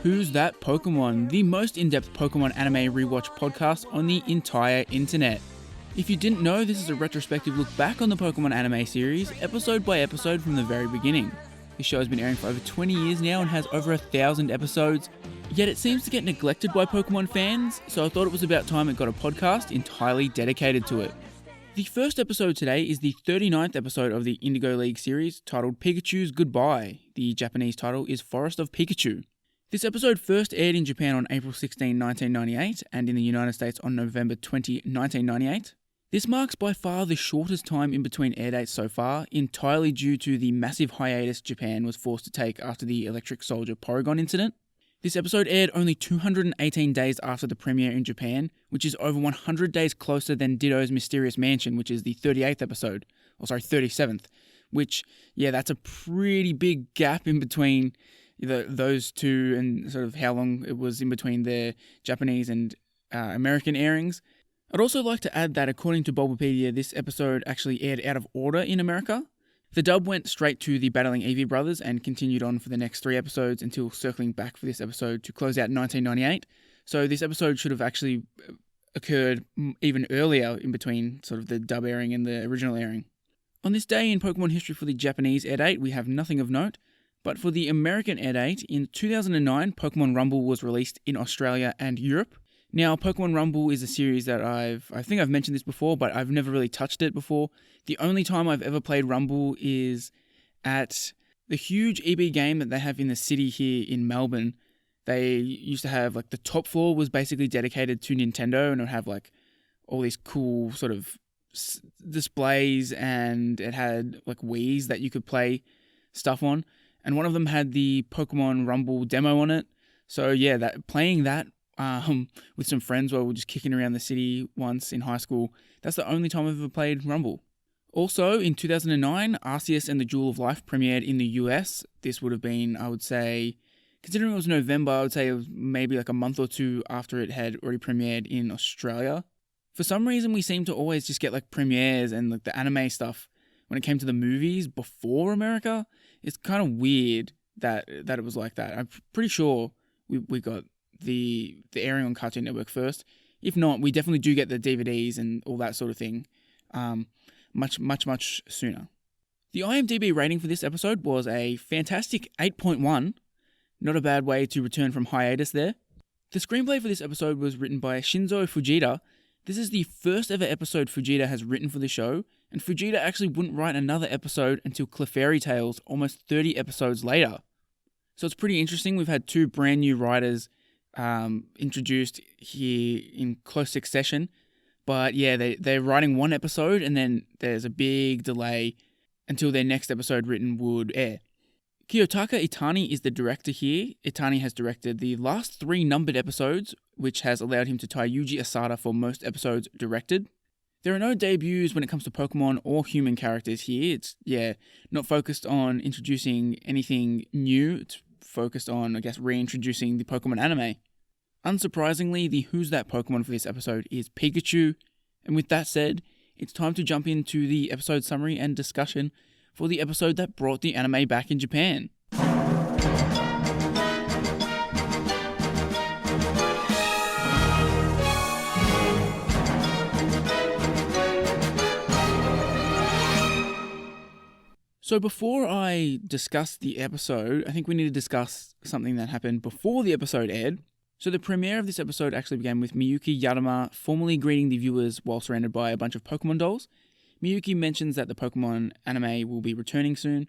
Who's That Pokemon, the most in-depth Pokemon anime rewatch podcast on the entire internet. If you didn't know, this is a retrospective look back on the Pokemon anime series, episode by episode from the very beginning. This show has been airing for over 20 years now and has over 1,000 episodes, yet it seems to get neglected by Pokemon fans, so I thought it was about time it got a podcast entirely dedicated to it. The first episode today is the 39th episode of the Indigo League series, titled Pikachu's Goodbye. The Japanese title is Forest of Pikachu. This episode first aired in Japan on April 16, 1998, and in the United States on November 20, 1998. This marks by far the shortest time in between air dates so far, entirely due to the massive hiatus Japan was forced to take after the Electric Soldier Porygon incident. This episode aired only 218 days after the premiere in Japan, which is over 100 days closer than Ditto's Mysterious Mansion, which is the 38th episode, 37th, which, yeah, that's a pretty big gap in between those two and sort of how long it was in between the Japanese and American airings. I'd also like to add that according to Bulbapedia, this episode actually aired out of order in America. The dub went straight to the Battling Eevee Brothers and continued on for the next 3 episodes until circling back for this episode to close out 1998. So this episode should have actually occurred even earlier in between sort of the dub airing and the original airing. On this day in Pokemon history for the Japanese air date, we have nothing of note, but for the American air date, in 2009, Pokemon Rumble was released in Australia and Europe. Now, Pokemon Rumble is a series that I think I've mentioned this before, but I've never really touched it before. The only time I've ever played Rumble is at the huge EB game that they have in the city here in Melbourne. They used to have, like, the top floor was basically dedicated to Nintendo, and it would have, like, all these cool sort of displays, and it had, like, Wiis that you could play stuff on. And one of them had the Pokemon Rumble demo on it. So, yeah, playing that with some friends while we were just kicking around the city once in high school. That's the only time I've ever played Rumble. Also, in 2009, Arceus and the Jewel of Life premiered in the US. This would have been, I would say, considering it was November, I would say it was maybe like a month or two after it had already premiered in Australia. For some reason, we seem to always just get like premieres and like the anime stuff when it came to the movies before America. It's kind of weird that it was like that. I'm pretty sure we got the airing on Cartoon Network first. If not, we definitely do get the DVDs and all that sort of thing much sooner. The IMDb rating for this episode was a fantastic 8.1. Not a bad way to return from hiatus there. The screenplay for this episode was written by Shinzo Fujita. This is the first ever episode Fujita has written for the show, and Fujita actually wouldn't write another episode until Clefairy Tales almost 30 episodes later. So it's pretty interesting. We've had 2 brand new writers introduced here in close succession, but yeah, they're writing one episode and then there's a big delay until their next episode written would air. Kiyotaka Itani is the director here. Itani has directed the last 3 numbered episodes, which has allowed him to tie Yuji Asada for most episodes directed. There are no debuts when it comes to Pokemon or human characters here. It's, not focused on introducing anything new. It's focused on, I guess, reintroducing the Pokemon anime. Unsurprisingly, the Who's That Pokemon for this episode is Pikachu. And with that said, it's time to jump into the episode summary and discussion for the episode that brought the anime back in Japan. So before I discuss the episode, I think we need to discuss something that happened before the episode aired. So the premiere of this episode actually began with Miyuki Yaruma formally greeting the viewers while surrounded by a bunch of Pokemon dolls. Miyuki mentions that the Pokemon anime will be returning soon,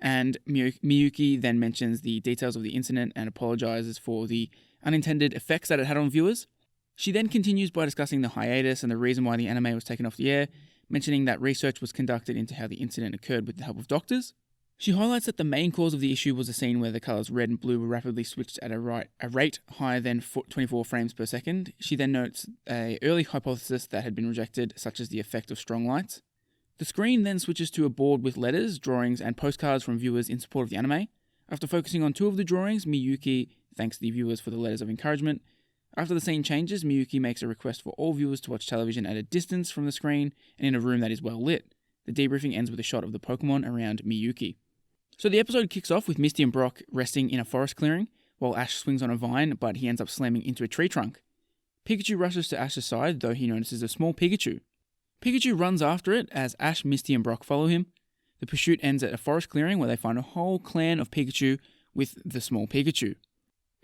and Miyuki then mentions the details of the incident and apologizes for the unintended effects that it had on viewers. She then continues by discussing the hiatus and the reason why the anime was taken off the air, mentioning that research was conducted into how the incident occurred with the help of doctors. She highlights that the main cause of the issue was a scene where the colours red and blue were rapidly switched at a rate higher than 24 frames per second. She then notes an early hypothesis that had been rejected, such as the effect of strong lights. The screen then switches to a board with letters, drawings, and postcards from viewers in support of the anime. After focusing on 2 of the drawings, Miyuki thanks the viewers for the letters of encouragement. After the scene changes, Miyuki makes a request for all viewers to watch television at a distance from the screen and in a room that is well lit. The debriefing ends with a shot of the Pokemon around Miyuki. So the episode kicks off with Misty and Brock resting in a forest clearing, while Ash swings on a vine, but he ends up slamming into a tree trunk. Pikachu rushes to Ash's side, though he notices a small Pikachu. Pikachu runs after it as Ash, Misty, and Brock follow him. The pursuit ends at a forest clearing where they find a whole clan of Pikachu with the small Pikachu.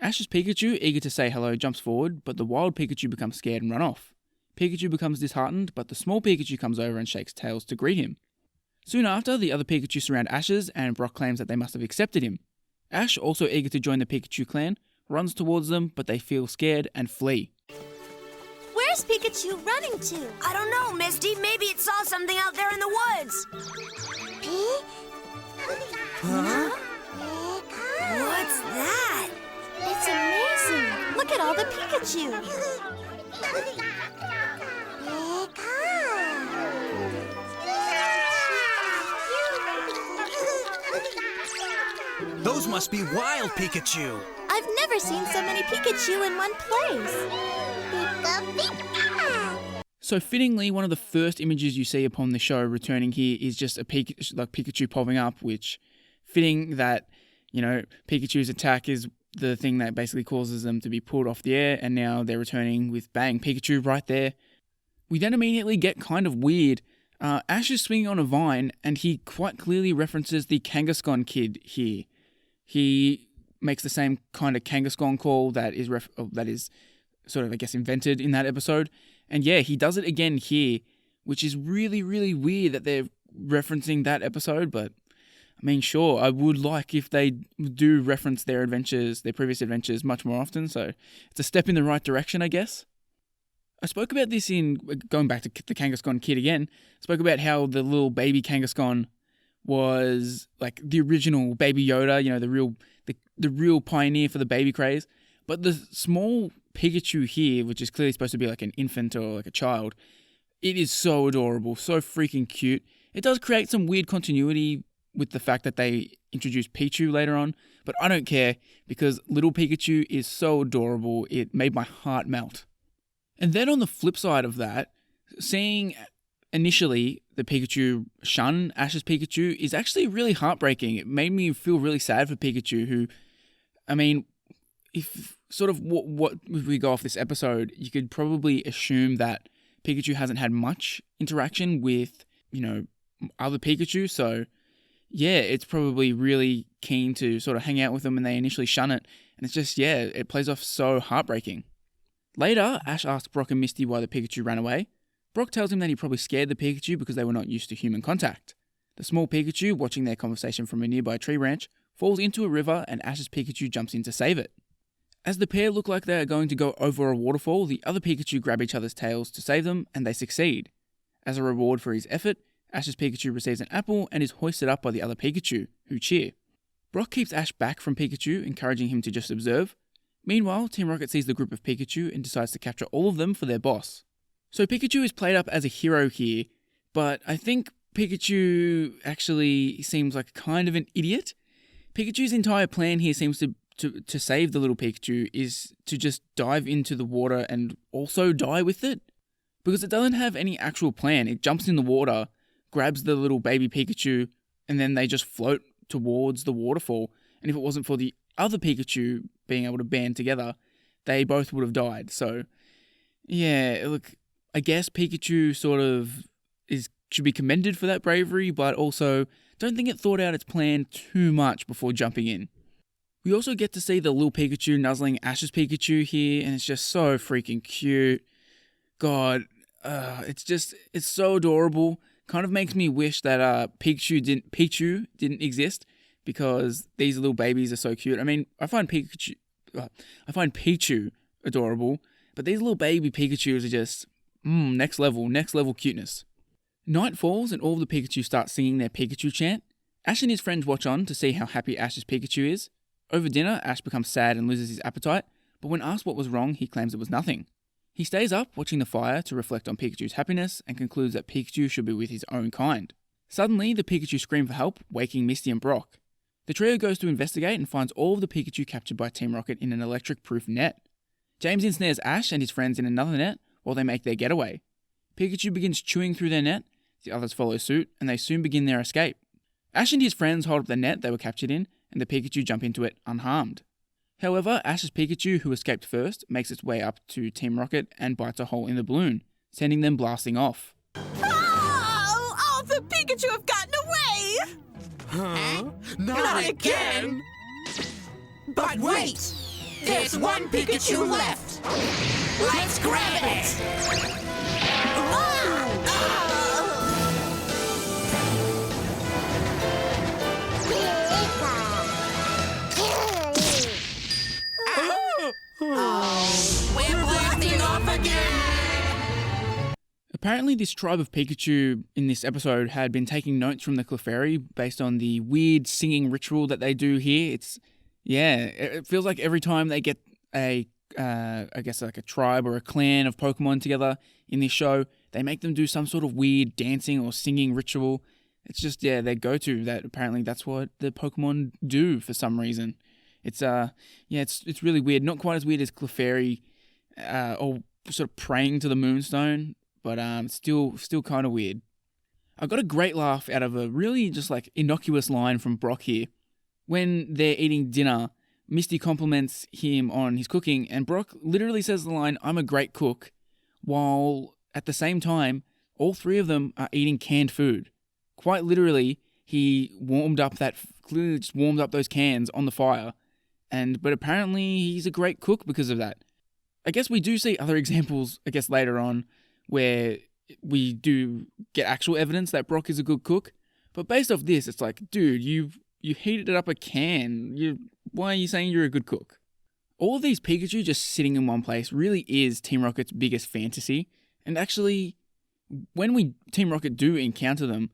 Ash's Pikachu, eager to say hello, jumps forward, but the wild Pikachu becomes scared and run off. Pikachu becomes disheartened, but the small Pikachu comes over and shakes tails to greet him. Soon after, the other Pikachu surround Ash's, and Brock claims that they must have accepted him. Ash, also eager to join the Pikachu clan, runs towards them, but they feel scared and flee. Where's Pikachu running to? I don't know, Misty. Maybe it saw something out there in the woods. Huh? What's that? It's amazing. Look at all the Pikachu. Those must be wild Pikachu. I've never seen so many Pikachu in one place. So fittingly, one of the first images you see upon the show returning here is just a Pikachu popping up, which fitting that, Pikachu's attack is the thing that basically causes them to be pulled off the air, and now they're returning with bang, Pikachu right there. We then immediately get kind of weird. Ash is swinging on a vine, and he quite clearly references the Kangaskhan kid here. He makes the same kind of Kangaskhan call that is sort of, I guess, invented in that episode. And yeah, he does it again here, which is really, really weird that they're referencing that episode. But, I mean, sure, I would like if they do reference their previous adventures much more often. So it's a step in the right direction, I guess. I spoke about this in, going back to the Kangaskhan kid again, spoke about how the little baby Kangaskhan was like the original Baby Yoda, the real pioneer for the baby craze. But the small Pikachu here, which is clearly supposed to be like an infant or like a child, it is so adorable, so freaking cute. It does create some weird continuity with the fact that they introduced Pichu later on, but I don't care because little Pikachu is so adorable, it made my heart melt. And then on the flip side of that, seeing initially the Pikachu shun Ash's Pikachu is actually really heartbreaking. It made me feel really sad for Pikachu, who, I mean, if sort of what we go off this episode, you could probably assume that Pikachu hasn't had much interaction with, other Pikachu. So yeah, it's probably really keen to sort of hang out with them, and they initially shun it. And it's just, it plays off so heartbreaking. Later, Ash asks Brock and Misty why the Pikachu ran away. Brock tells him that he probably scared the Pikachu because they were not used to human contact. The small Pikachu, watching their conversation from a nearby tree branch, falls into a river and Ash's Pikachu jumps in to save it. As the pair look like they are going to go over a waterfall, the other Pikachu grab each other's tails to save them, and they succeed. As a reward for his effort, Ash's Pikachu receives an apple and is hoisted up by the other Pikachu, who cheer. Brock keeps Ash back from Pikachu, encouraging him to just observe. Meanwhile, Team Rocket sees the group of Pikachu and decides to capture all of them for their boss. So Pikachu is played up as a hero here, but I think Pikachu actually seems like kind of an idiot. Pikachu's entire plan here seems to save the little Pikachu is to just dive into the water and also die with it. Because it doesn't have any actual plan. It jumps in the water, grabs the little baby Pikachu, and then they just float towards the waterfall. And if it wasn't for the other Pikachu being able to band together, they both would have died. So, yeah, look, I guess Pikachu sort of should be commended for that bravery, but also don't think it thought out its plan too much before jumping in. We also get to see the little Pikachu nuzzling Ash's Pikachu here, and it's just so freaking cute. God, it's so adorable. Kind of makes me wish that Pichu didn't exist, because these little babies are so cute. I mean, I find Pichu adorable, but these little baby Pikachus are just next level cuteness. Night falls and all of the Pikachu start singing their Pikachu chant. Ash and his friends watch on to see how happy Ash's Pikachu is. Over dinner, Ash becomes sad and loses his appetite, but when asked what was wrong, he claims it was nothing. He stays up watching the fire to reflect on Pikachu's happiness and concludes that Pikachu should be with his own kind. Suddenly, the Pikachu scream for help, waking Misty and Brock. The trio goes to investigate and finds all of the Pikachu captured by Team Rocket in an electric-proof net. James ensnares Ash and his friends in another net while they make their getaway. Pikachu begins chewing through their net, the others follow suit, and they soon begin their escape. Ash and his friends hold up the net they were captured in, and the Pikachu jump into it unharmed. However, Ash's Pikachu, who escaped first, makes its way up to Team Rocket and bites a hole in the balloon, sending them blasting off. Oh, all the Pikachu have gotten away! Huh? Not again! But wait! There's one Pikachu left! Let's grab it! We're blasting off again! Apparently, this tribe of Pikachu in this episode had been taking notes from the Clefairy based on the weird singing ritual that they do here. It feels like every time they get a tribe or a clan of Pokemon together in this show, they make them do some sort of weird dancing or singing ritual. It's just, their go-to. That apparently that's what the Pokemon do for some reason. It's really weird. Not quite as weird as Clefairy, or sort of praying to the Moonstone, but still kind of weird. I got a great laugh out of a really just like innocuous line from Brock here. When they're eating dinner, Misty compliments him on his cooking, and Brock literally says the line, "I'm a great cook," while at the same time, all three of them are eating canned food. Quite literally, he clearly just warmed up those cans on the fire, but apparently he's a great cook because of that. I guess we do see other examples, later on, where we do get actual evidence that Brock is a good cook, but based off this, it's like, dude, you heated up a can. Why are you saying you're a good cook? All of these Pikachu just sitting in one place really is Team Rocket's biggest fantasy. And actually, when Team Rocket do encounter them,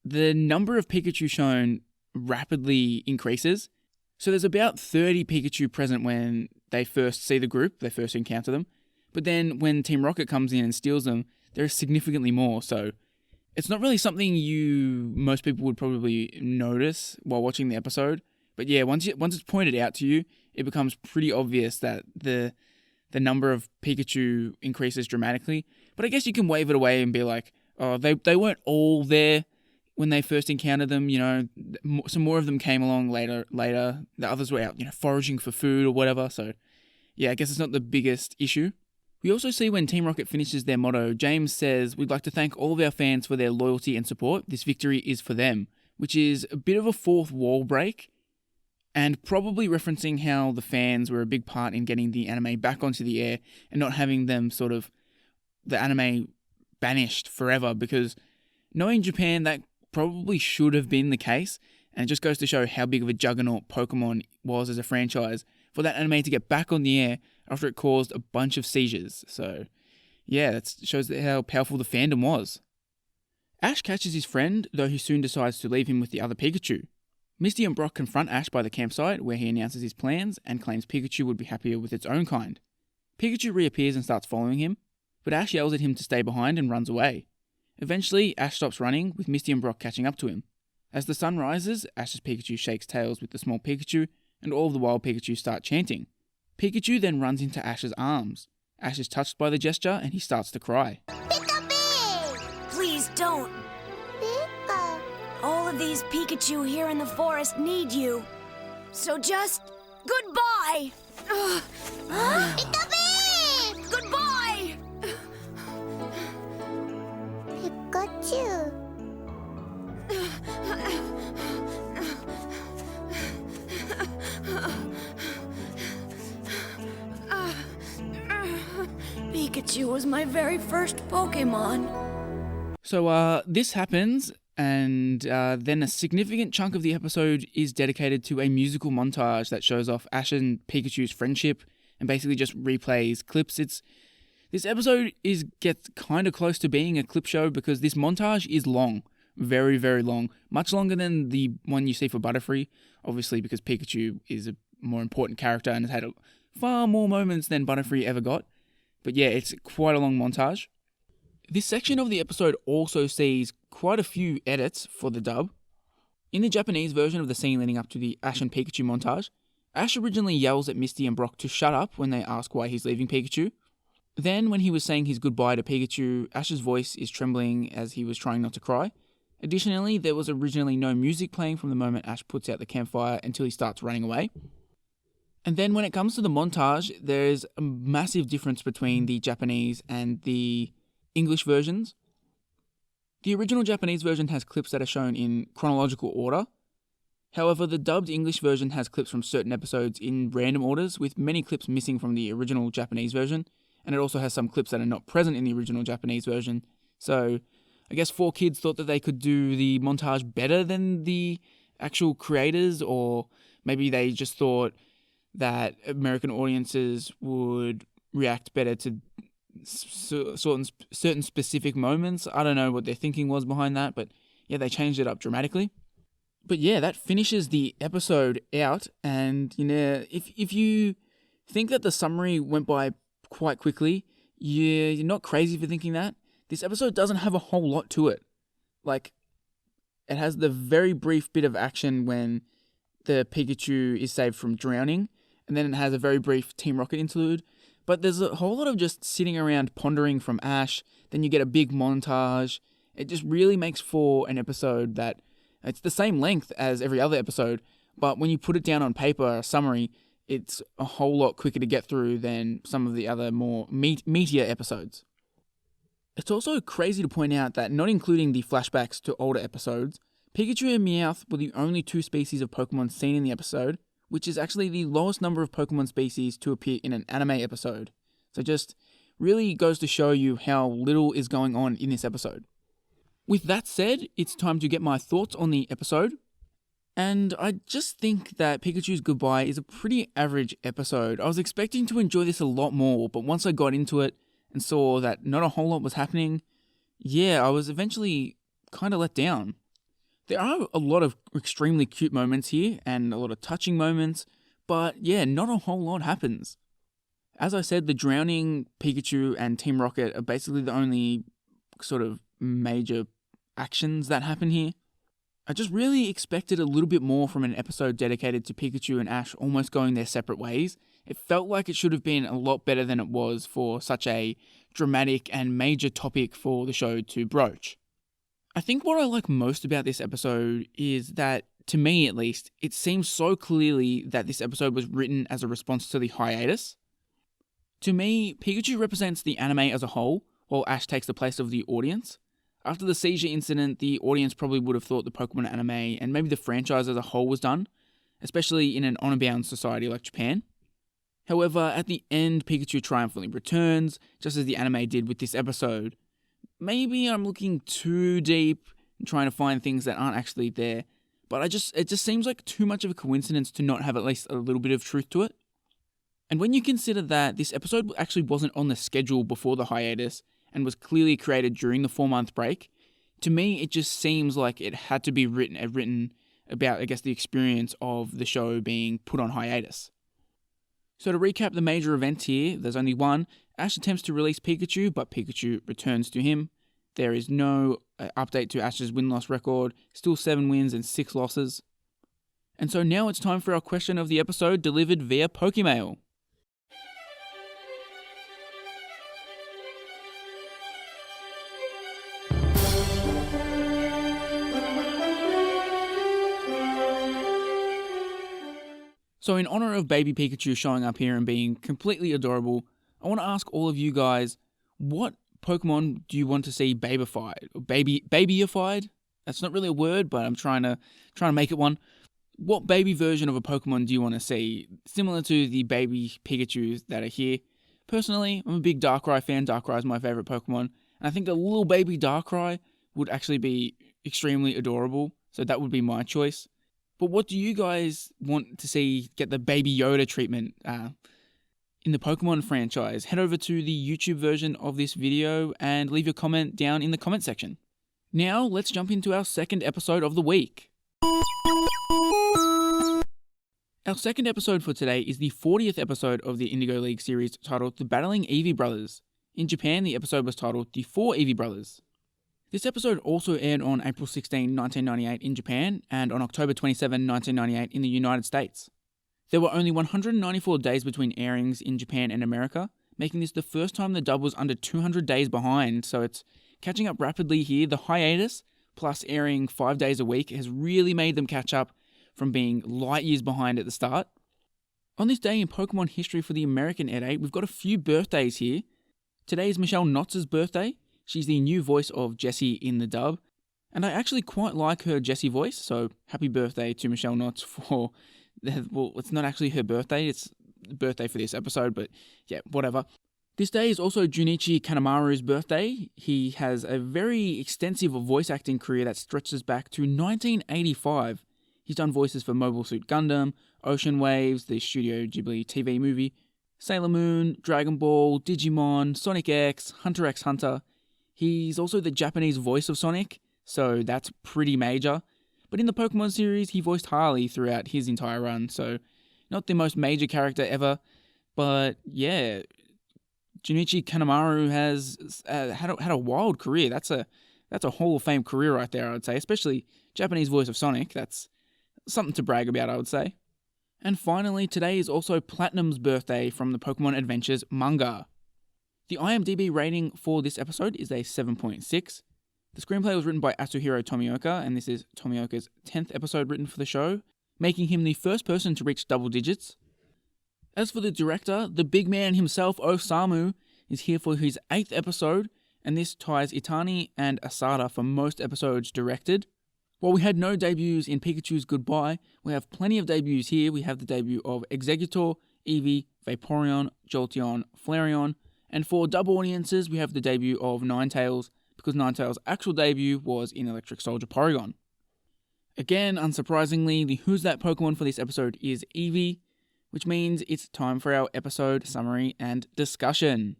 the number of Pikachu shown rapidly increases. So there's about 30 Pikachu present when they first see the group, they first encounter them. But then when Team Rocket comes in and steals them, there's significantly more. So it's not really something most people would probably notice while watching the episode. But yeah, once it's pointed out to you, it becomes pretty obvious that the number of Pikachu increases dramatically. But I guess you can wave it away and be like, oh, they weren't all there when they first encountered them. Some more of them came along later. The others were out, foraging for food or whatever. So yeah, I guess it's not the biggest issue. We also see when Team Rocket finishes their motto, James says, "We'd like to thank all of our fans for their loyalty and support. This victory is for them," which is a bit of a fourth wall break, and probably referencing how the fans were a big part in getting the anime back onto the air and not having them the anime banished forever, because knowing Japan, that probably should have been the case, and it just goes to show how big of a juggernaut Pokemon was as a franchise for that anime to get back on the air after it caused a bunch of seizures. So yeah, that shows how powerful the fandom was. Ash catches his friend, though he soon decides to leave him with the other Pikachu. Misty and Brock confront Ash by the campsite, where he announces his plans and claims Pikachu would be happier with its own kind. Pikachu reappears and starts following him, but Ash yells at him to stay behind and runs away. Eventually, Ash stops running, with Misty and Brock catching up to him. As the sun rises, Ash's Pikachu shakes tails with the small Pikachu, and all of the wild Pikachu start chanting. Pikachu then runs into Ash's arms. Ash is touched by the gesture, and he starts to cry. Please don't. All of these Pikachu here in the forest need you. So just goodbye. Goodbye. Pikachu. Pikachu was my very first Pokemon. So this happens, and then a significant chunk of the episode is dedicated to a musical montage that shows off Ash and Pikachu's friendship and basically just replays clips. This episode gets kind of close to being a clip show because this montage is long, very, very long, much longer than the one you see for Butterfree, obviously because Pikachu is a more important character and has had far more moments than Butterfree ever got. But yeah, it's quite a long montage. This section of the episode also sees quite a few edits for the dub. In the Japanese version of the scene leading up to the Ash and Pikachu montage, Ash originally yells at Misty and Brock to shut up when they ask why he's leaving Pikachu. Then, when he was saying his goodbye to Pikachu, Ash's voice is trembling as he was trying not to cry. Additionally, there was originally no music playing from the moment Ash puts out the campfire until he starts running away. And then when it comes to the montage, there's a massive difference between the Japanese and the English versions. The original Japanese version has clips that are shown in chronological order. However, the dubbed English version has clips from certain episodes in random orders, with many clips missing from the original Japanese version, and it also has some clips that are not present in the original Japanese version. So, I guess 4Kids thought that they could do the montage better than the actual creators, or maybe they just thought that American audiences would react better to certain specific moments. I don't know what their thinking was behind that, but yeah, they changed it up dramatically. But yeah, that finishes the episode out, and if you think that the summary went by quite quickly, you're not crazy for thinking that. This episode doesn't have a whole lot to it. Like, it has the very brief bit of action when the Pikachu is saved from drowning, and then it has a very brief Team Rocket interlude. But there's a whole lot of just sitting around pondering from Ash. Then you get a big montage. It just really makes for an episode that it's the same length as every other episode, but when you put it down on paper, a summary, it's a whole lot quicker to get through than some of the other more meatier episodes. It's also crazy to point out that, not including the flashbacks to older episodes, Pikachu and Meowth were the only two species of Pokemon seen in the episode, which is actually the lowest number of Pokemon species to appear in an anime episode. So just really goes to show you how little is going on in this episode. With that said, it's time to get my thoughts on the episode. And I just think that Pikachu's Goodbye is a pretty average episode. I was expecting to enjoy this a lot more, but once I got into it and saw that not a whole lot was happening, I was eventually kind of let down. There are a lot of extremely cute moments here and a lot of touching moments, but not a whole lot happens. As I said, the drowning Pikachu and Team Rocket are basically the only sort of major actions that happen here. I just really expected a little bit more from an episode dedicated to Pikachu and Ash almost going their separate ways. It felt like it should have been a lot better than it was for such a dramatic and major topic for the show to broach. I think what I like most about this episode is that, to me at least, it seems so clearly that this episode was written as a response to the hiatus. To me, Pikachu represents the anime as a whole, while Ash takes the place of the audience. After the seizure incident, the audience probably would have thought the Pokemon anime and maybe the franchise as a whole was done, especially in an honor-bound society like Japan. However, at the end, Pikachu triumphantly returns, just as the anime did with this episode. Maybe I'm looking too deep and trying to find things that aren't actually there, but it just seems like too much of a coincidence to not have at least a little bit of truth to it. And when you consider that this episode actually wasn't on the schedule before the hiatus and was clearly created during the 4-month break, to me it just seems like it had to be written about, I guess, the experience of the show being put on hiatus. So to recap the major events here, there's only one. Ash attempts to release Pikachu, but Pikachu returns to him. There is no update to Ash's win-loss record, still 7 wins and 6 losses. And so now it's time for our question of the episode delivered via Pokemail. So in honor of baby Pikachu showing up here and being completely adorable, I want to ask all of you guys, what Pokemon do you want to see babyfied? Or babyified? That's not really a word, but I'm trying to make it one. What baby version of a Pokemon do you want to see? Similar to the baby Pikachus that are here. Personally, I'm a big Darkrai fan. Darkrai is my favorite Pokemon. And I think a little baby Darkrai would actually be extremely adorable. So that would be my choice. But what do you guys want to see get the Baby Yoda treatment in the Pokemon franchise? Head over to the YouTube version of this video and leave your comment down in the comment section. Now, let's jump into our second episode of the week. Our second episode for today is the 40th episode of the Indigo League series titled The Battling Eevee Brothers. In Japan, the episode was titled The 4 Eevee Brothers. This episode also aired on April 16, 1998 in Japan and on October 27, 1998 in the United States. There were only 194 days between airings in Japan and America, making this the first time the dub was under 200 days behind, so it's catching up rapidly here. The hiatus, plus airing 5 days a week, has really made them catch up from being light years behind at the start. On this day in Pokemon history for the American Ed, we've got a few birthdays here. Today is Michelle Knotz's birthday. She's the new voice of Jessie in the dub. And I actually quite like her Jessie voice, so happy birthday to Michelle Knotz for... Well, it's not actually her birthday, it's the birthday for this episode, but yeah, whatever. This day is also Junichi Kanemaru's birthday. He has a very extensive voice acting career that stretches back to 1985. He's done voices for Mobile Suit Gundam, Ocean Waves, the Studio Ghibli TV movie, Sailor Moon, Dragon Ball, Digimon, Sonic X, Hunter x Hunter. He's also the Japanese voice of Sonic, so that's pretty major. But in the Pokemon series, he voiced Harley throughout his entire run, so not the most major character ever. But yeah, Junichi Kanemaru has had a wild career. That's a Hall of Fame career right there, I would say, especially Japanese voice of Sonic. That's something to brag about, I would say. And finally, today is also Platinum's birthday from the Pokemon Adventures manga. The IMDb rating for this episode is a 7.6. The screenplay was written by Atsuhiro Tomioka, and this is Tomioka's 10th episode written for the show, making him the first person to reach double digits. As for the director, the big man himself, Osamu, is here for his 8th episode, and this ties Itani and Asada for most episodes directed. While we had no debuts in Pikachu's Goodbye, we have plenty of debuts here. We have the debut of Exeggutor, Eevee, Vaporeon, Jolteon, Flareon, and for dub audiences, we have the debut of Ninetales, because Ninetales' actual debut was in Electric Soldier Porygon. Again, unsurprisingly, the Who's That Pokemon for this episode is Eevee, which means it's time for our episode summary and discussion.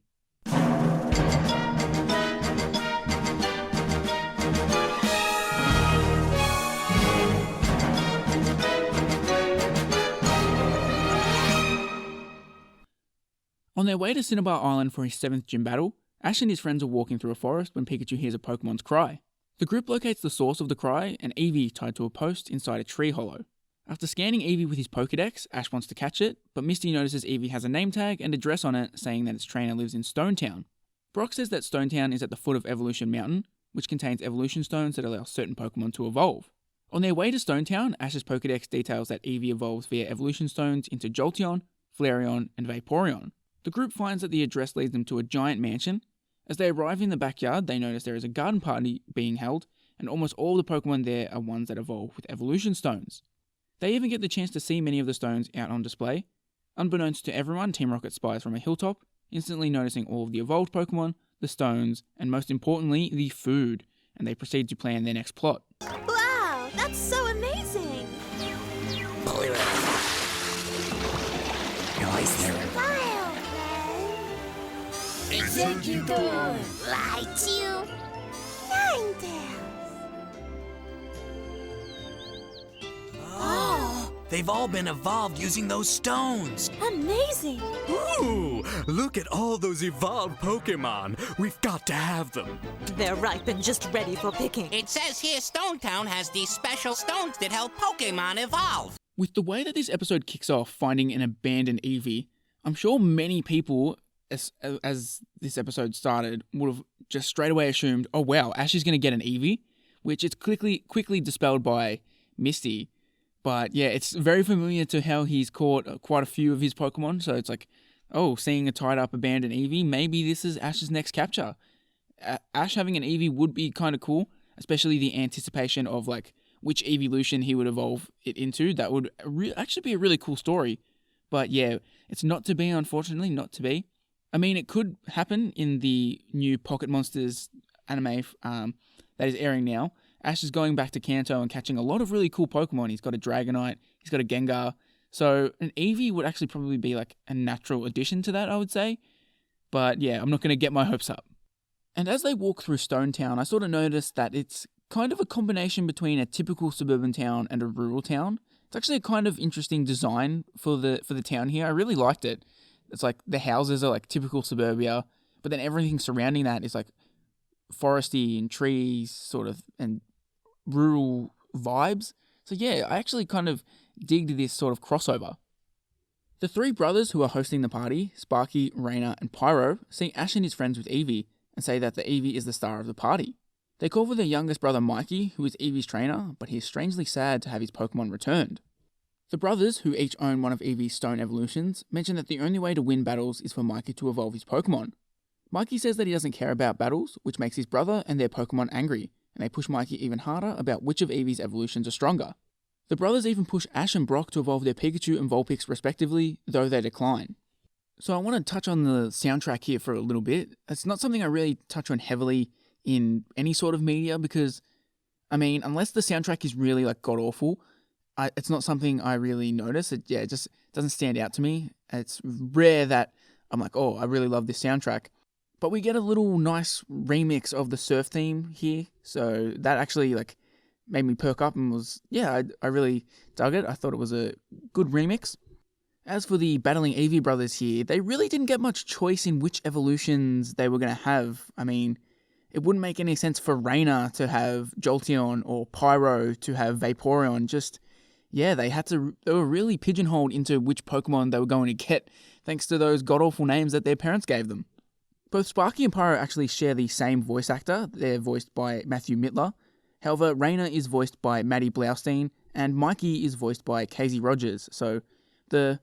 On their way to Cinnabar Island for his 7th gym battle, Ash and his friends are walking through a forest when Pikachu hears a Pokemon's cry. The group locates the source of the cry, an Eevee tied to a post inside a tree hollow. After scanning Eevee with his Pokedex, Ash wants to catch it, but Misty notices Eevee has a name tag and address on it saying that its trainer lives in Stonetown. Brock says that Stonetown is at the foot of Evolution Mountain, which contains evolution stones that allow certain Pokemon to evolve. On their way to Stonetown, Ash's Pokedex details that Eevee evolves via evolution stones into Jolteon, Flareon, and Vaporeon. The group finds that the address leads them to a giant mansion. As they arrive in the backyard, they notice there is a garden party being held, and almost all the Pokemon there are ones that evolve with evolution stones. They even get the chance to see many of the stones out on display. Unbeknownst to everyone, Team Rocket spies from a hilltop, instantly noticing all of the evolved Pokemon, the stones, and most importantly, the food, and they proceed to plan their next plot. Wow, that's so amazing! Exeggutor! Raichu! Ninetales! Oh! They've all been evolved using those stones! Amazing! Ooh, look at all those evolved Pokemon. We've got to have them. They're ripe and just ready for picking. It says here Stonetown has these special stones that help Pokemon evolve. With the way that this episode kicks off, finding an abandoned Eevee, I'm sure many people, as this episode started, would have just straight away assumed, oh wow, Ash is going to get an Eevee, which is quickly dispelled by Misty. But yeah, it's very familiar to how he's caught quite a few of his Pokemon, so it's like, oh, seeing a tied up abandoned Eevee, maybe this is Ash's next capture. Ash having an Eevee would be kind of cool, especially the anticipation of like which evolution he would evolve it into. That would actually be a really cool story. But yeah, it's not to be, unfortunately, not to be. I mean, it could happen in the new Pocket Monsters anime that is airing now. Ash is going back to Kanto and catching a lot of really cool Pokemon. He's got a Dragonite, he's got a Gengar. So an Eevee would actually probably be like a natural addition to that, I would say. But yeah, I'm not going to get my hopes up. And as they walk through Stonetown, I sort of noticed that it's kind of a combination between a typical suburban town and a rural town. It's actually a kind of interesting design for the town here. I really liked it. It's like the houses are like typical suburbia, but then everything surrounding that is like foresty and trees sort of and rural vibes. So yeah, I actually kind of digged this sort of crossover. The three brothers who are hosting the party, Sparky, Raina, and Pyro, see Ash and his friends with Eevee and say that the Eevee is the star of the party. They call for their youngest brother Mikey, who is Eevee's trainer, but he is strangely sad to have his Pokemon returned. The brothers, who each own one of Eevee's stone evolutions, mention that the only way to win battles is for Mikey to evolve his Pokemon. Mikey says that he doesn't care about battles, which makes his brother and their Pokemon angry, and they push Mikey even harder about which of Eevee's evolutions are stronger. The brothers even push Ash and Brock to evolve their Pikachu and Vulpix respectively, though they decline. So I want to touch on the soundtrack here for a little bit. It's not something I really touch on heavily in any sort of media because, unless the soundtrack is really god-awful, it's not something I really notice. It just doesn't stand out to me. It's rare that I'm like, oh, I really love this soundtrack. But we get a little nice remix of the surf theme here, so that actually made me perk up and I really dug it. I thought it was a good remix. As for the Battling Eevee Brothers here, they really didn't get much choice in which evolutions they were going to have. It wouldn't make any sense for Raina to have Jolteon or Pyro to have Vaporeon. They were really pigeonholed into which Pokemon they were going to get, thanks to those god-awful names that their parents gave them. Both Sparky and Pyro actually share the same voice actor. They're voiced by Matthew Mittler. However, Raina is voiced by Maddie Blaustein, and Mikey is voiced by Casey Rogers. So the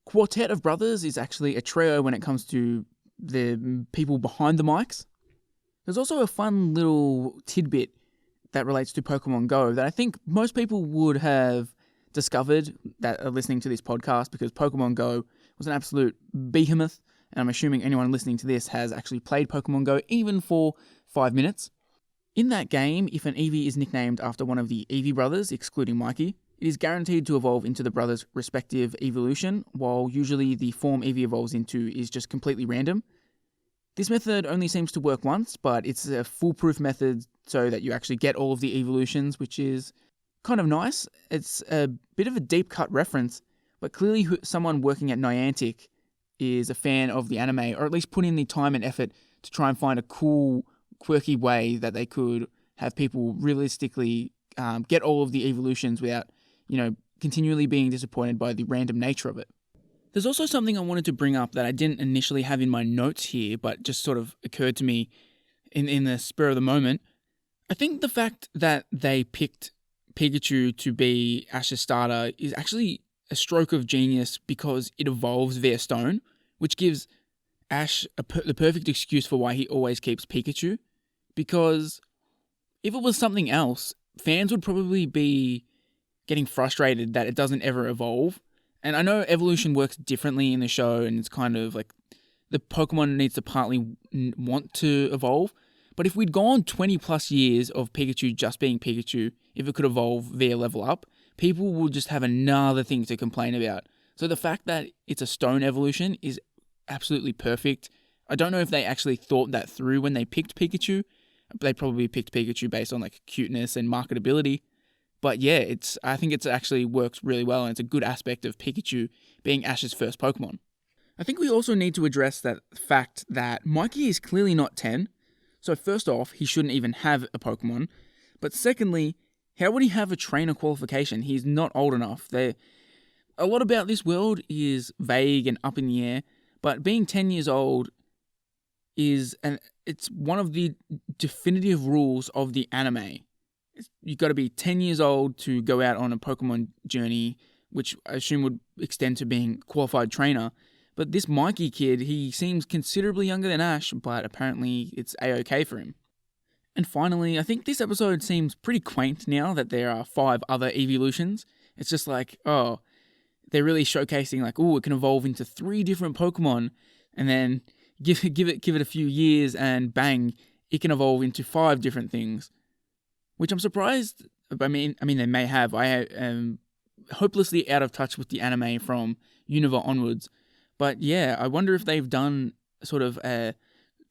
quartet of brothers is actually a trio when it comes to the people behind the mics. There's also a fun little tidbit that relates to Pokemon Go that I think most people would have discovered that are listening to this podcast, because Pokemon Go was an absolute behemoth, and I'm assuming anyone listening to this has actually played Pokemon Go even for 5 minutes. In that game, if an Eevee is nicknamed after one of the Eevee brothers, excluding Mikey, it is guaranteed to evolve into the brothers' respective evolution, while usually the form Eevee evolves into is just completely random. This method only seems to work once, but it's a foolproof method so that you actually get all of the evolutions, which is kind of nice. It's a bit of a deep cut reference, but clearly someone working at Niantic is a fan of the anime, or at least put in the time and effort to try and find a cool, quirky way that they could have people realistically get all of the evolutions without, continually being disappointed by the random nature of it. There's also something I wanted to bring up that I didn't initially have in my notes here, but just sort of occurred to me in the spur of the moment. I think the fact that they picked Pikachu to be Ash's starter is actually a stroke of genius, because it evolves via stone, which gives Ash the perfect excuse for why he always keeps Pikachu. Because if it was something else, fans would probably be getting frustrated that it doesn't ever evolve. And I know evolution works differently in the show, and it's kind of like the Pokemon needs to partly want to evolve. But if we'd gone 20 plus years of Pikachu just being Pikachu, if it could evolve via level up, people would just have another thing to complain about. So the fact that it's a stone evolution is absolutely perfect. I don't know if they actually thought that through when they picked Pikachu. They probably picked Pikachu based on cuteness and marketability. But yeah, I think it actually works really well, and it's a good aspect of Pikachu being Ash's first Pokemon. I think we also need to address that fact that Mikey is clearly not 10. So first off, he shouldn't even have a Pokemon. But secondly, how would he have a trainer qualification? He's not old enough. A lot about this world is vague and up in the air, but being 10 years old it's one of the definitive rules of the anime. You've got to be 10 years old to go out on a Pokemon journey, which I assume would extend to being a qualified trainer. But this Mikey kid, he seems considerably younger than Ash, but apparently it's A-okay for him. And finally, I think this episode seems pretty quaint now that there are 5 other evolutions. It's just they're really showcasing it can evolve into 3 different Pokemon, and then give it a few years and bang, it can evolve into 5 different things. Which I'm surprised, they may have. I am hopelessly out of touch with the anime from Unova onwards. But yeah, I wonder if they've done sort of a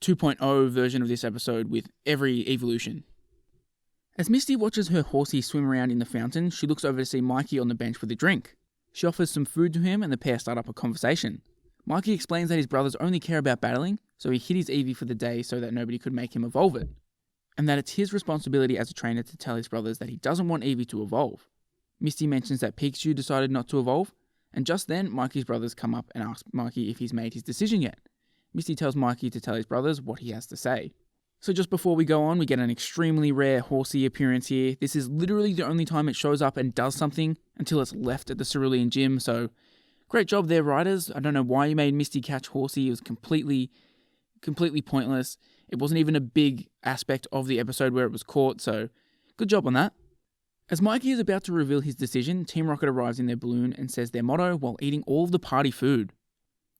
2.0 version of this episode with every evolution. As Misty watches her horsey swim around in the fountain, she looks over to see Mikey on the bench with a drink. She offers some food to him, and the pair start up a conversation. Mikey explains that his brothers only care about battling, so he hid his Eevee for the day so that nobody could make him evolve it. And that it's his responsibility as a trainer to tell his brothers that he doesn't want Eevee to evolve. Misty mentions that Pikachu decided not to evolve, and just then Mikey's brothers come up and ask Mikey if he's made his decision yet. Misty tells Mikey to tell his brothers what he has to say. So just before we go on, we get an extremely rare Horsey appearance here. This is literally the only time it shows up and does something until it's left at the Cerulean Gym, so great job there, writers. I don't know why you made Misty catch Horsey. It was completely pointless. It wasn't even a big aspect of the episode where it was caught, so good job on that. As Mikey is about to reveal his decision, Team Rocket arrives in their balloon and says their motto while eating all of the party food.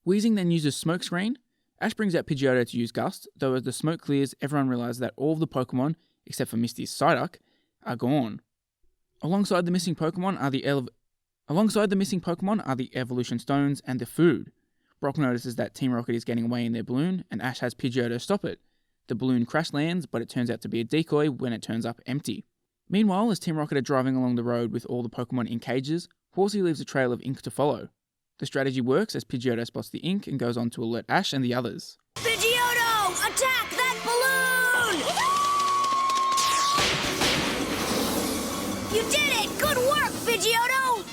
Weezing then uses Smokescreen. Ash brings out Pidgeotto to use Gust, though as the smoke clears, everyone realizes that all of the Pokemon, except for Misty's Psyduck, are gone. Alongside the missing Pokemon are the Evolution Stones and the food. Brock notices that Team Rocket is getting away in their balloon, and Ash has Pidgeotto stop it. The balloon crash lands, but it turns out to be a decoy when it turns up empty. Meanwhile, as Team Rocket are driving along the road with all the Pokemon in cages, Horsey leaves a trail of ink to follow. The strategy works as Pidgeotto spots the ink and goes on to alert Ash and the others. Pidgeotto, attack that balloon! You did it! Good work, Pidgeotto!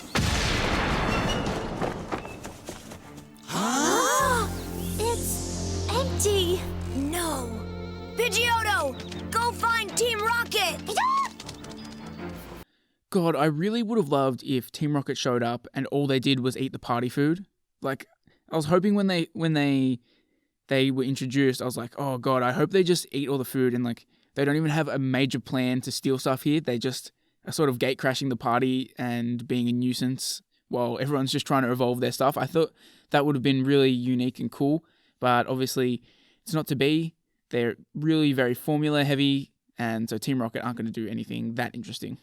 Huh? It's empty. No. Pidgeotto, go find Team Rocket! God, I really would have loved if Team Rocket showed up and all they did was eat the party food. Like, I was hoping when they were introduced, I was like, oh God, I hope they just eat all the food and like they don't even have a major plan to steal stuff here. They just are sort of gate crashing the party and being a nuisance while everyone's just trying to evolve their stuff. I thought that would have been really unique and cool, but obviously it's not to be. They're really very formula heavy, and so Team Rocket aren't going to do anything that interesting.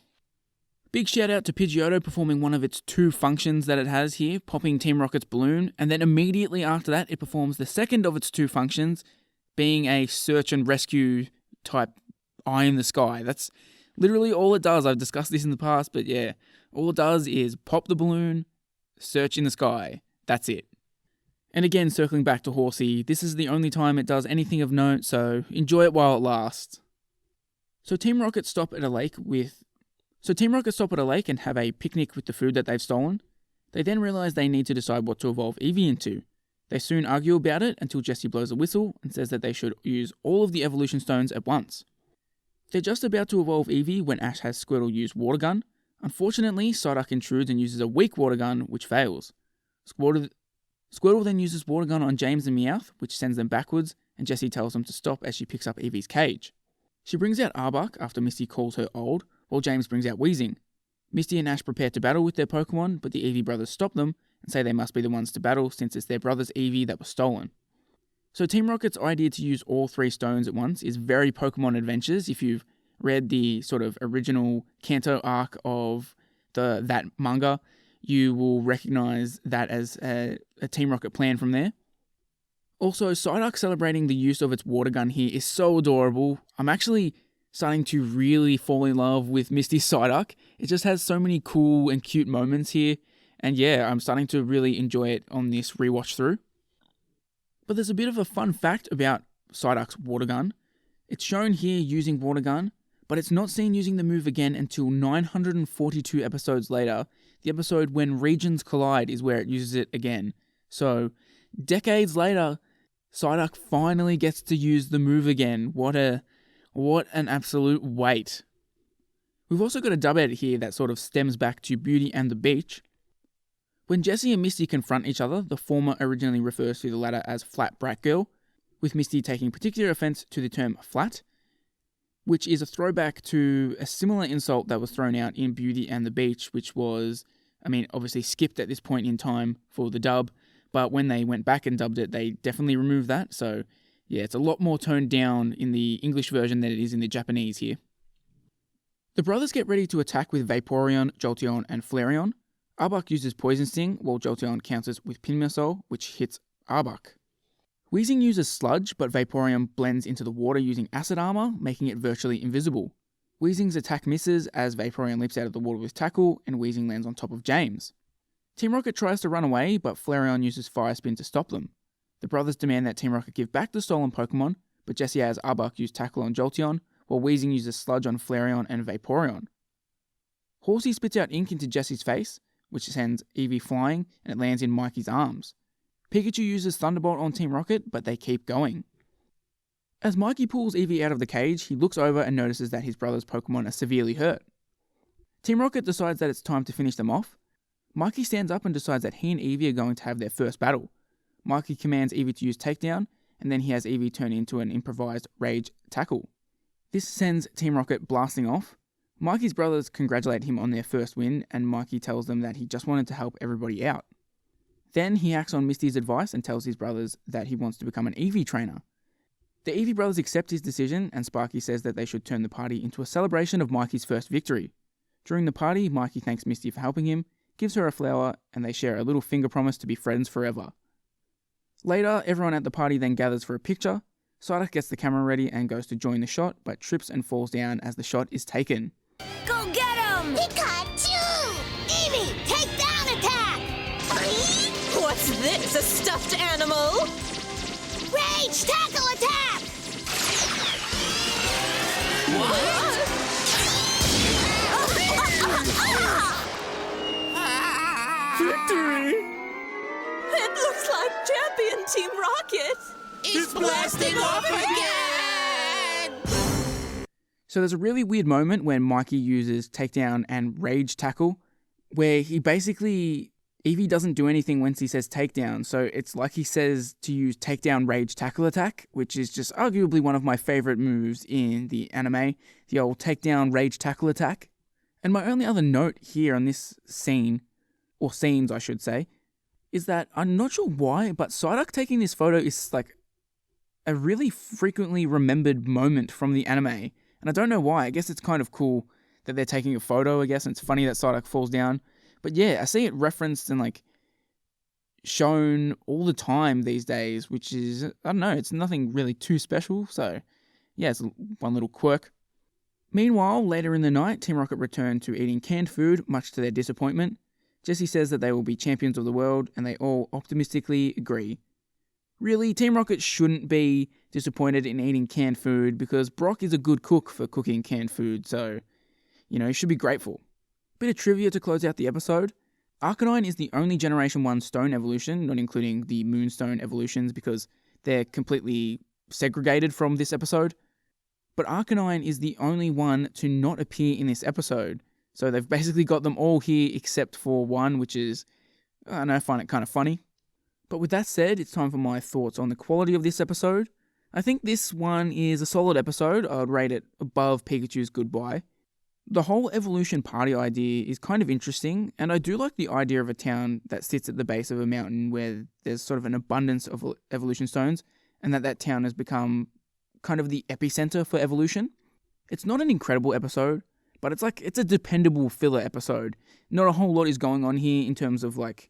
Big shout out to Pidgeotto performing one of its 2 functions that it has here, popping Team Rocket's balloon, and then immediately after that it performs the second of its 2 functions, being a search and rescue type eye in the sky. That's literally all it does. I've discussed this in the past, but yeah, all it does is pop the balloon, search in the sky. That's it. And again, circling back to Horsey, this is the only time it does anything of note, so enjoy it while it lasts. So Team Rocket stop at a lake and have a picnic with the food that they've stolen. They then realise they need to decide what to evolve Eevee into. They soon argue about it until Jessie blows a whistle and says that they should use all of the evolution stones at once. They're just about to evolve Eevee when Ash has Squirtle use Water Gun. Unfortunately, Psyduck intrudes and uses a weak Water Gun, which fails. Squirtle then uses Water Gun on James and Meowth, which sends them backwards, and Jessie tells them to stop as she picks up Eevee's cage. She brings out Arbok after Misty calls her old, while James brings out Weezing. Misty and Ash prepare to battle with their Pokemon, but the Eevee brothers stop them and say they must be the ones to battle since it's their brother's Eevee that was stolen. So Team Rocket's idea to use all 3 stones at once is very Pokemon Adventures. If you've read the sort of original Kanto arc of that manga, you will recognise that as a Team Rocket plan from there. Also, Psyduck celebrating the use of its water gun here is so adorable. I'm actually starting to really fall in love with Misty's Psyduck. It just has so many cool and cute moments here. And yeah, I'm starting to really enjoy it on this rewatch through. But there's a bit of a fun fact about Psyduck's water gun. It's shown here using water gun, but it's not seen using the move again until 942 episodes later. The episode when regions collide is where it uses it again. So, decades later, Psyduck finally gets to use the move again. What an absolute wait. We've also got a dub edit here that sort of stems back to Beauty and the Beach. When Jessie and Misty confront each other, the former originally refers to the latter as Flat Brat Girl, with Misty taking particular offence to the term flat, which is a throwback to a similar insult that was thrown out in Beauty and the Beach, which was, obviously skipped at this point in time for the dub, but when they went back and dubbed it, they definitely removed that. So yeah, it's a lot more toned down in the English version than it is in the Japanese here. The brothers get ready to attack with Vaporeon, Jolteon, and Flareon. Arbok uses Poison Sting, while Jolteon counters with Pinmuscle, which hits Arbok. Weezing uses Sludge, but Vaporeon blends into the water using Acid Armor, making it virtually invisible. Weezing's attack misses as Vaporeon leaps out of the water with Tackle, and Weezing lands on top of James. Team Rocket tries to run away, but Flareon uses Fire Spin to stop them. The brothers demand that Team Rocket give back the stolen Pokemon, but Jessie has Arbok use Tackle on Jolteon, while Weezing uses Sludge on Flareon and Vaporeon. Horsey spits out ink into Jessie's face, which sends Eevee flying, and it lands in Mikey's arms. Pikachu uses Thunderbolt on Team Rocket, but they keep going. As Mikey pulls Eevee out of the cage, he looks over and notices that his brother's Pokemon are severely hurt. Team Rocket decides that it's time to finish them off. Mikey stands up and decides that he and Eevee are going to have their first battle. Mikey commands Eevee to use Takedown, and then he has Eevee turn into an improvised Rage Tackle. This sends Team Rocket blasting off. Mikey's brothers congratulate him on their first win, and Mikey tells them that he just wanted to help everybody out. Then he acts on Misty's advice and tells his brothers that he wants to become an Eevee trainer. The Eevee brothers accept his decision, and Sparky says that they should turn the party into a celebration of Mikey's first victory. During the party, Mikey thanks Misty for helping him, gives her a flower, and they share a little finger promise to be friends forever. Later, everyone at the party then gathers for a picture. Psyduck gets the camera ready and goes to join the shot, but trips and falls down as the shot is taken. Go get him! Pikachu! Eevee, take down attack! What's this, a stuffed animal? Rage tackle attack! Victory! It looks like champion Team Rocket. It's blasting off again! So there's a really weird moment when Mikey uses Takedown and Rage Tackle, where he basically, Eevee doesn't do anything once he says Takedown, so it's like he says to use Takedown Rage Tackle Attack, which is just arguably one of my favourite moves in the anime, the old Takedown Rage Tackle Attack. And my only other note here on this scene, or scenes I should say, is that I'm not sure why, but Psyduck taking this photo is like a really frequently remembered moment from the anime. And I don't know why. I guess it's kind of cool that they're taking a photo, I guess, and it's funny that Psyduck falls down. But yeah, I see it referenced and like shown all the time these days, which is, I don't know, it's nothing really too special. So yeah, it's one little quirk. Meanwhile, later in the night, Team Rocket return to eating canned food, much to their disappointment. Jessie says that they will be champions of the world, and they all optimistically agree. Really, Team Rocket shouldn't be disappointed in eating canned food because Brock is a good cook for cooking canned food, so, you should be grateful. Bit of trivia to close out the episode. Arcanine is the only Generation 1 stone evolution, not including the Moonstone evolutions because they're completely segregated from this episode. But Arcanine is the only one to not appear in this episode. So they've basically got them all here except for one, which is, I don't know, I find it kind of funny. But with that said, it's time for my thoughts on the quality of this episode. I think this one is a solid episode. I would rate it above Pikachu's Goodbye. The whole evolution party idea is kind of interesting, and I do like the idea of a town that sits at the base of a mountain where there's sort of an abundance of evolution stones, and that town has become kind of the epicenter for evolution. It's not an incredible episode, but it's a dependable filler episode. Not a whole lot is going on here in terms of like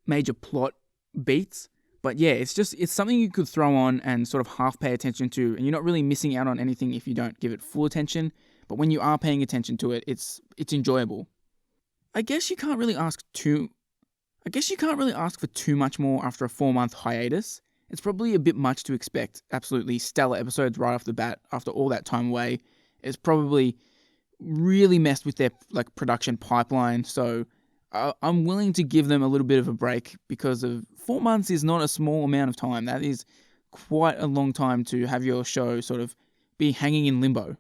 major plot beats, but yeah, it's something you could throw on and sort of half pay attention to, and you're not really missing out on anything if you don't give it full attention. But when you are paying attention to it, it's enjoyable. I guess you can't really ask for too much more after a 4-month hiatus. It's probably a bit much to expect absolutely stellar episodes right off the bat after all that time away. It's probably really messed with their like production pipeline, so I'm willing to give them a little bit of a break because of 4 months is not a small amount of time. That is quite a long time to have your show sort of be hanging in limbo.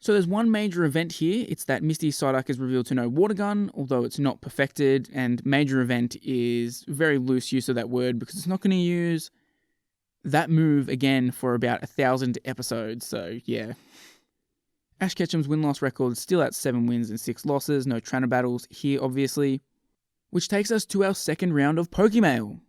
So there's one major event here. It's that Misty Psyduck is revealed to know Water Gun, although it's not perfected, and major event is very loose use of that word because it's not going to use that move again for about 1,000 episodes, so yeah. Ash Ketchum's win-loss record is still at 7 wins and 6 losses, no trainer battles here obviously, which takes us to our second round of Pokemail.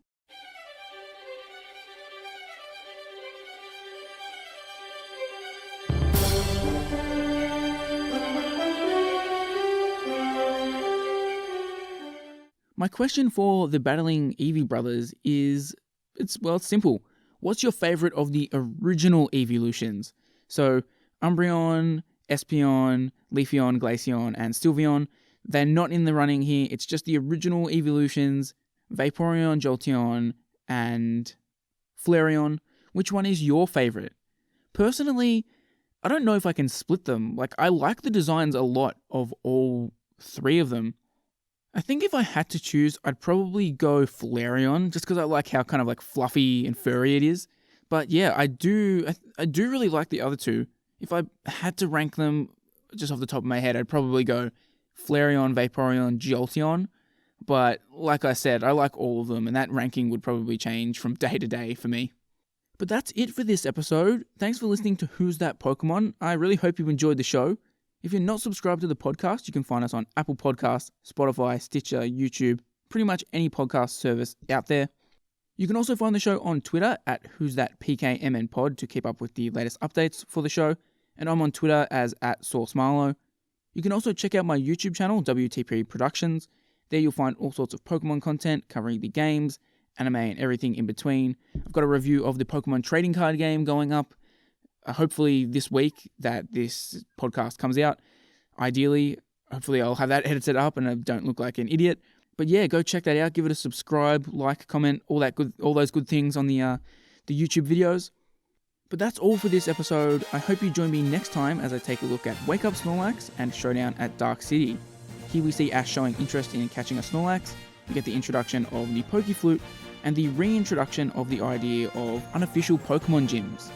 My question for the Battling Eevee Brothers is, it's simple. What's your favourite of the original evolutions? So, Umbreon, Espeon, Leafeon, Glaceon, and Sylveon, they're not in the running here. It's just the original evolutions, Vaporeon, Jolteon, and Flareon. Which one is your favourite? Personally, I don't know if I can split them. Like, I like the designs a lot of all 3 of them. I think if I had to choose, I'd probably go Flareon, just because I like how kind of like fluffy and furry it is. But yeah, I do really like the other two. If I had to rank them just off the top of my head, I'd probably go Flareon, Vaporeon, Jolteon. But like I said, I like all of them, and that ranking would probably change from day to day for me. But that's it for this episode. Thanks for listening to Who's That Pokemon. I really hope you enjoyed the show. If you're not subscribed to the podcast, you can find us on Apple Podcasts, Spotify, Stitcher, YouTube, pretty much any podcast service out there. You can also find the show on Twitter at Who's That PKMN Pod to keep up with the latest updates for the show, and I'm on Twitter as @SourceMarlow. You can also check out my YouTube channel, WTP Productions. There you'll find all sorts of Pokemon content covering the games, anime, and everything in between. I've got a review of the Pokemon trading card game going up, hopefully this week that this podcast comes out. Ideally, hopefully I'll have that edited up and I don't look like an idiot. But yeah, go check that out. Give it a subscribe, like, comment, all those good things on the YouTube videos. But that's all for this episode. I hope you join me next time as I take a look at Wake Up Snorlax and Showdown at Dark City. Here we see Ash showing interest in catching a Snorlax. We get the introduction of the Pokeflute and the reintroduction of the idea of unofficial Pokemon gyms.